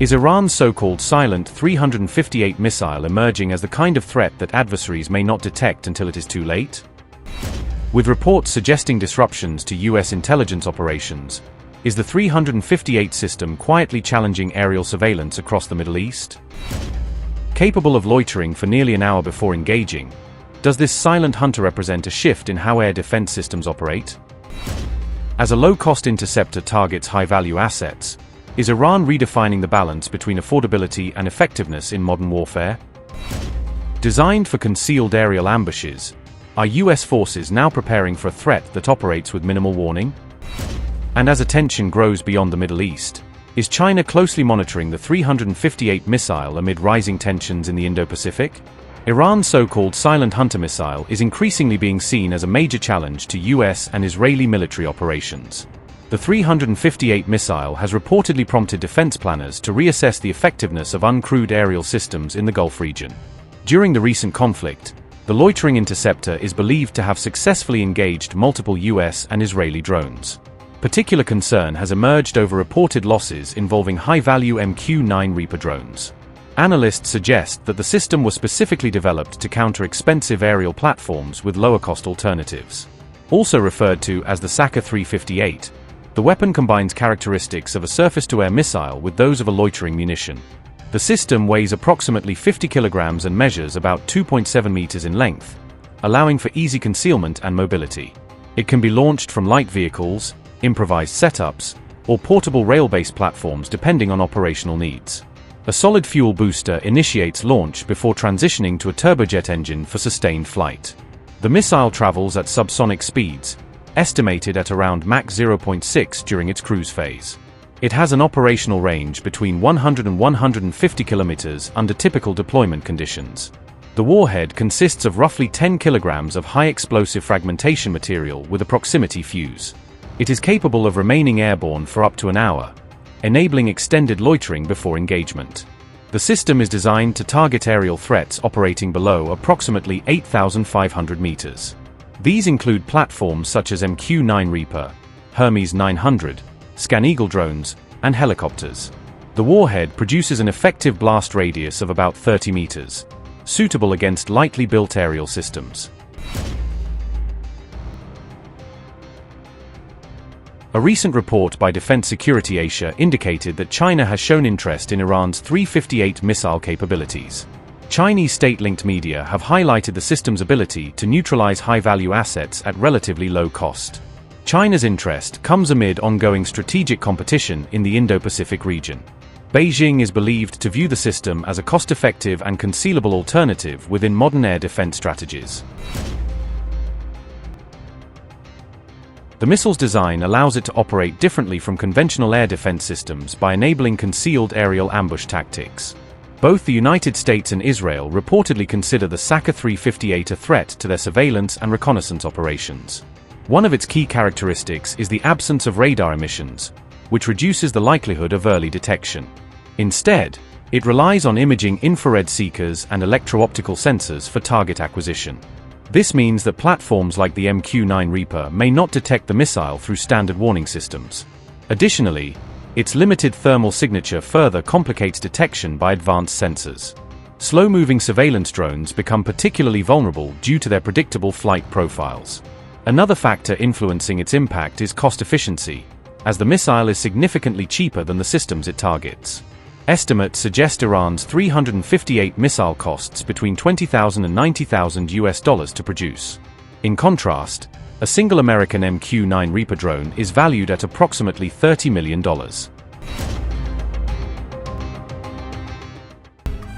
Is Iran's so-called silent 358 missile emerging as the kind of threat that adversaries may not detect until it is too late? With reports suggesting disruptions to US intelligence operations, is the 358 system quietly challenging aerial surveillance across the Middle East? Capable of loitering for nearly an hour before engaging, does this silent hunter represent a shift in how air defense systems operate? As a low-cost interceptor targets high-value assets, is Iran redefining the balance between affordability and effectiveness in modern warfare? Designed for concealed aerial ambushes, are US forces now preparing for a threat that operates with minimal warning? And as attention grows beyond the Middle East, is China closely monitoring the 358 missile amid rising tensions in the Indo-Pacific? Iran's so-called silent hunter missile is increasingly being seen as a major challenge to US and Israeli military operations. The 358 missile has reportedly prompted defense planners to reassess the effectiveness of uncrewed aerial systems in the Gulf region. During the recent conflict, the loitering interceptor is believed to have successfully engaged multiple US and Israeli drones. Particular concern has emerged over reported losses involving high-value MQ-9 Reaper drones. Analysts suggest that the system was specifically developed to counter expensive aerial platforms with lower-cost alternatives. Also referred to as the Saqr-358, the weapon combines characteristics of a surface-to-air missile with those of a loitering munition. The system weighs approximately 50 kilograms and measures about 2.7 meters in length, allowing for easy concealment and mobility. It can be launched from light vehicles, improvised setups, or portable rail-based platforms depending on operational needs. A solid fuel booster initiates launch before transitioning to a turbojet engine for sustained flight. The missile travels at subsonic speeds, estimated at around Mach 0.6 during its cruise phase. It has an operational range between 100 and 150 kilometers under typical deployment conditions. The warhead consists of roughly 10 kilograms of high-explosive fragmentation material with a proximity fuse. It is capable of remaining airborne for up to an hour, enabling extended loitering before engagement. The system is designed to target aerial threats operating below approximately 8,500 meters. These include platforms such as MQ-9 Reaper, Hermes 900, Scan-Eagle drones, and helicopters. The warhead produces an effective blast radius of about 30 meters, suitable against lightly built aerial systems. A recent report by Defense Security Asia indicated that China has shown interest in Iran's 358 missile capabilities. Chinese state-linked media have highlighted the system's ability to neutralize high-value assets at relatively low cost. China's interest comes amid ongoing strategic competition in the Indo-Pacific region. Beijing is believed to view the system as a cost-effective and concealable alternative within modern air defense strategies. The missile's design allows it to operate differently from conventional air defense systems by enabling concealed aerial ambush tactics. Both the United States and Israel reportedly consider the Saqr-358 a threat to their surveillance and reconnaissance operations. One of its key characteristics is the absence of radar emissions, which reduces the likelihood of early detection. Instead, it relies on imaging infrared seekers and electro-optical sensors for target acquisition. This means that platforms like the MQ-9 Reaper may not detect the missile through standard warning systems. Additionally, its limited thermal signature further complicates detection by advanced sensors. Slow-moving surveillance drones become particularly vulnerable due to their predictable flight profiles. Another factor influencing its impact is cost efficiency, as the missile is significantly cheaper than the systems it targets. Estimates suggest Iran's 358 missile costs between $20,000 and $90,000 to produce. In contrast, a single American MQ-9 Reaper drone is valued at approximately $30 million.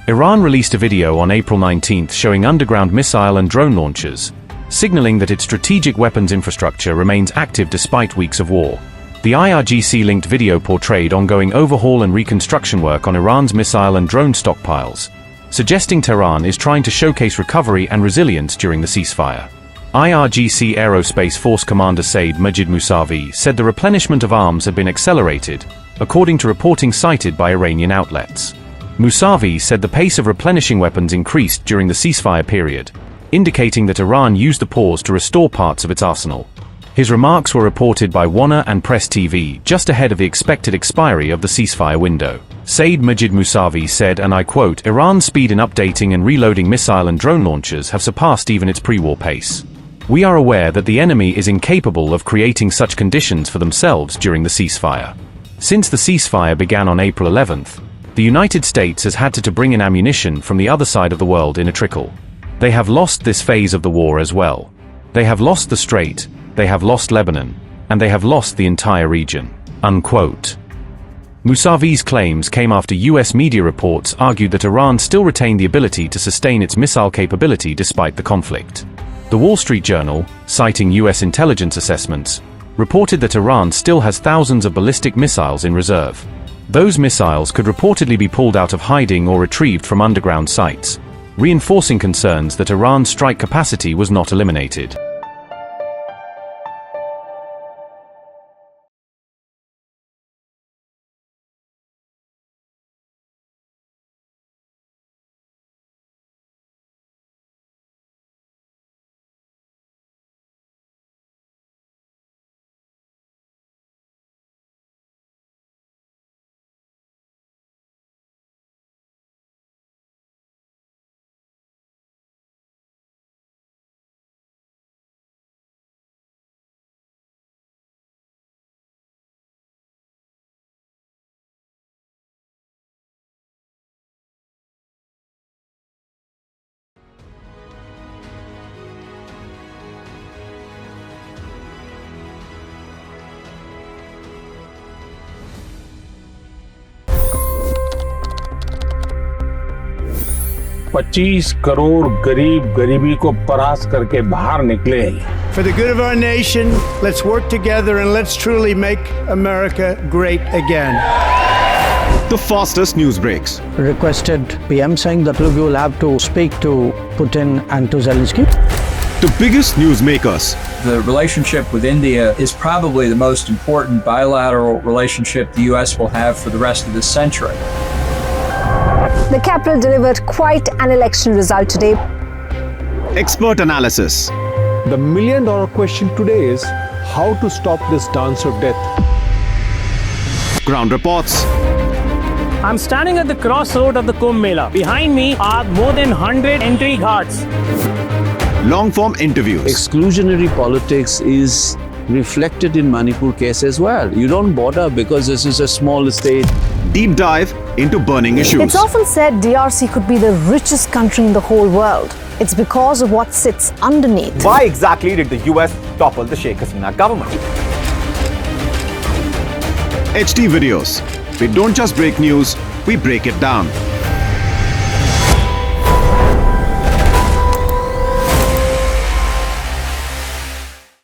Iran released a video on April 19 showing underground missile and drone launchers, signaling that its strategic weapons infrastructure remains active despite weeks of war. The IRGC-linked video portrayed ongoing overhaul and reconstruction work on Iran's missile and drone stockpiles, suggesting Tehran is trying to showcase recovery and resilience during the ceasefire. IRGC Aerospace Force Commander Said Majid Mousavi said the replenishment of arms had been accelerated, according to reporting cited by Iranian outlets. Mousavi said the pace of replenishing weapons increased during the ceasefire period, indicating that Iran used the pause to restore parts of its arsenal. His remarks were reported by Wana and Press TV just ahead of the expected expiry of the ceasefire window. Saeed Majid Musavi said, and I quote, "Iran's speed in updating and reloading missile and drone launchers have surpassed even its pre-war pace. We are aware that the enemy is incapable of creating such conditions for themselves during the ceasefire. Since the ceasefire began on April 11th, the United States has had to bring in ammunition from the other side of the world in a trickle. They have lost this phase of the war as well. They have lost the Strait, they have lost Lebanon, and they have lost the entire region." Unquote. Musavi's claims came after US media reports argued that Iran still retained the ability to sustain its missile capability despite the conflict. The Wall Street Journal, citing US intelligence assessments, reported that Iran still has thousands of ballistic missiles in reserve. Those missiles could reportedly be pulled out of hiding or retrieved from underground sites, reinforcing concerns that Iran's strike capacity was not eliminated. $25 crore गरीब गरीबी को परास्त करके बाहर निकले। For the good of our nation, let's work together and let's truly make America great again. The fastest news breaks. Requested PM saying that we will have to speak to Putin and to Zelensky. The biggest news makers. The relationship with India is probably the most important bilateral relationship the US will have for the rest of this century. The capital delivered quite an election result today. Expert analysis. The million-dollar question today is how to stop this dance of death. Ground reports. I'm standing at the crossroad of the Kumbh Mela. Behind me are more than 100 entry guards. Long-form interviews. Exclusionary politics is reflected in Manipur case as well. You don't bother because this is a small state. Deep dive into burning issues. It's often said DRC could be the richest country in the whole world. It's because of what sits underneath. Why exactly did the US topple the Sheikh Hasina government? HD videos. We don't just break news, we break it down.